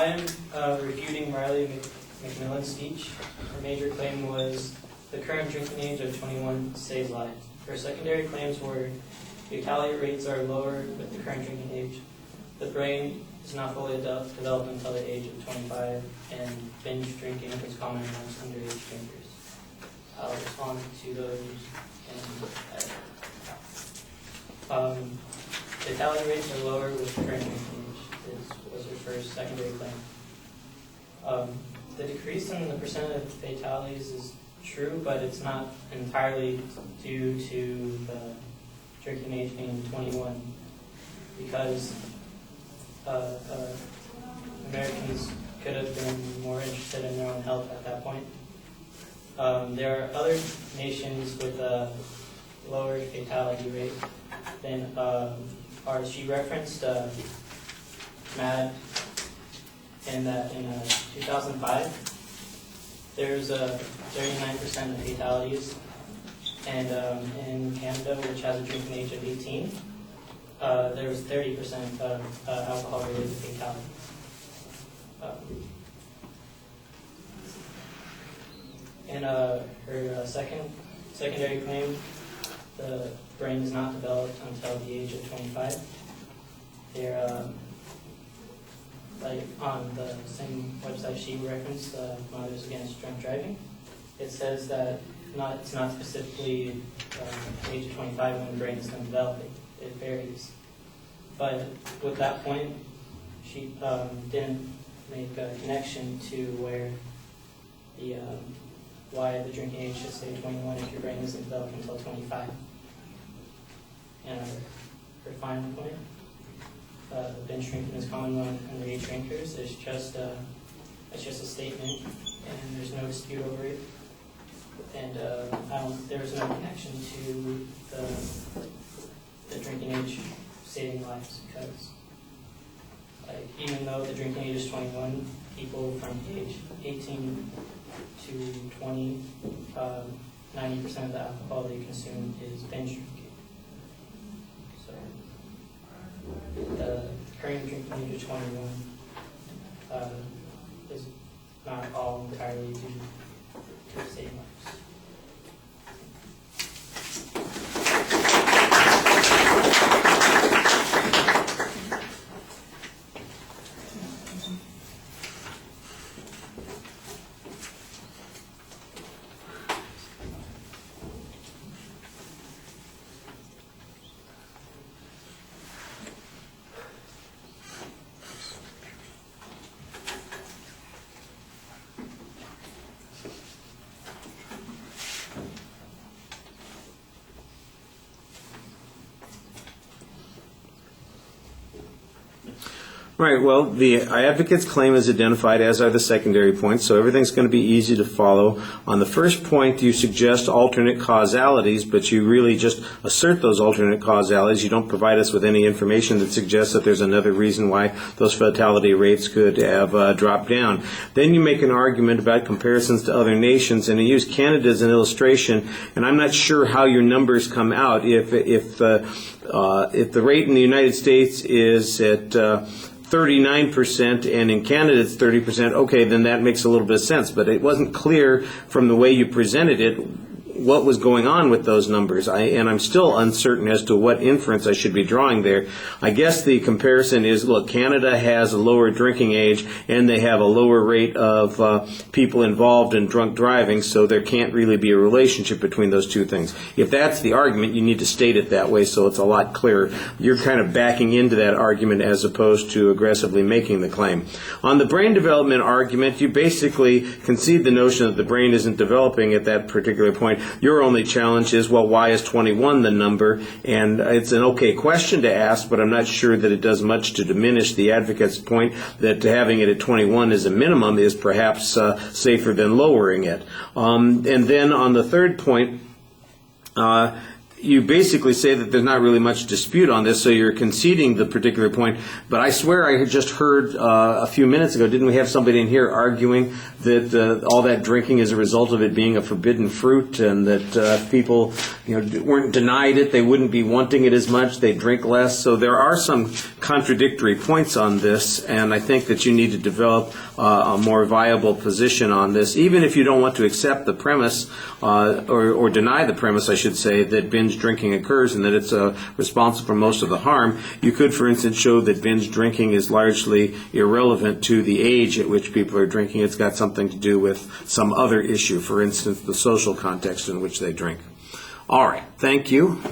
I am refuting Riley McMillan's speech. Her major claim was the current drinking age of 21 saves lives. Her secondary claims were fatality rates are lower with the current drinking age. The brain is not fully developed until the age of 25, and binge drinking is common amongst underage drinkers. I'll respond to those. Fatality rates are lower with the current drinking age, was her first secondary claim. The decrease in the percent of fatalities is true, but it's not entirely due to the drinking age being 21, because Americans could have been more interested in their own health at that point. There are other nations with a lower fatality rate than ours. She referenced MAD, and that in 2005 there's 39% of fatalities, and in Canada, which has a drinking age of 18, there was 30% of alcohol-related fatalities. In her secondary claim, the brain is not developed until the age of 25. They're like on the same website she referenced, Mothers Against Drunk Driving. It says that it's not specifically the age of 25 when the brain is done developing. It varies. But with that point, she didn't make a connection to where the why the drinking age should say 21 if your brain isn't developed until 25. And her final point, binge drinking is common among underage drinkers. It's just a statement, and there's no dispute over it. And there was no connection to the drinking age saving lives, because even though the drinking age is 21, people from age 18 to 20, 90% of the alcohol they consume is binge drinking. So the current drinking age of 21 is not all entirely due to saving lives. Right, well, the advocate's claim is identified, as are the secondary points, so everything's going to be easy to follow. On the first point, you suggest alternate causalities, but you really just assert those alternate causalities. You don't provide us with any information that suggests that there's another reason why those fatality rates could have dropped down. Then you make an argument about comparisons to other nations, and you use Canada as an illustration, and I'm not sure how your numbers come out. If the rate in the United States is at 39%, and in Canada it's 30%, okay, then that makes a little bit of sense. But it wasn't clear from the way you presented it what was going on with those numbers. And I'm still uncertain as to what inference I should be drawing there. I guess the comparison is, look, Canada has a lower drinking age, and they have a lower rate of people involved in drunk driving, so there can't really be a relationship between those two things. If that's the argument, you need to state it that way so it's a lot clearer. You're kind of backing into that argument as opposed to aggressively making the claim. On the brain development argument, you basically concede the notion that the brain isn't developing at that particular point. Your only challenge is, well, why is 21 the number? And it's an okay question to ask, but I'm not sure that it does much to diminish the advocate's point that having it at 21 as a minimum is perhaps safer than lowering it. And then on the third point, you basically say that there's not really much dispute on this, so you're conceding the particular point. But I swear I had just heard a few minutes ago, didn't we have somebody in here arguing that all that drinking is a result of it being a forbidden fruit, and that if people weren't denied it, they wouldn't be wanting it as much, they'd drink less. So there are some contradictory points on this, and I think that you need to develop a more viable position on this, even if you don't want to accept the premise, or deny the premise, I should say, that binge drinking occurs and that it's responsible for most of the harm. You could, for instance, show that binge drinking is largely irrelevant to the age at which people are drinking. It's got something to do with some other issue, for instance, the social context in which they drink. All right, thank you.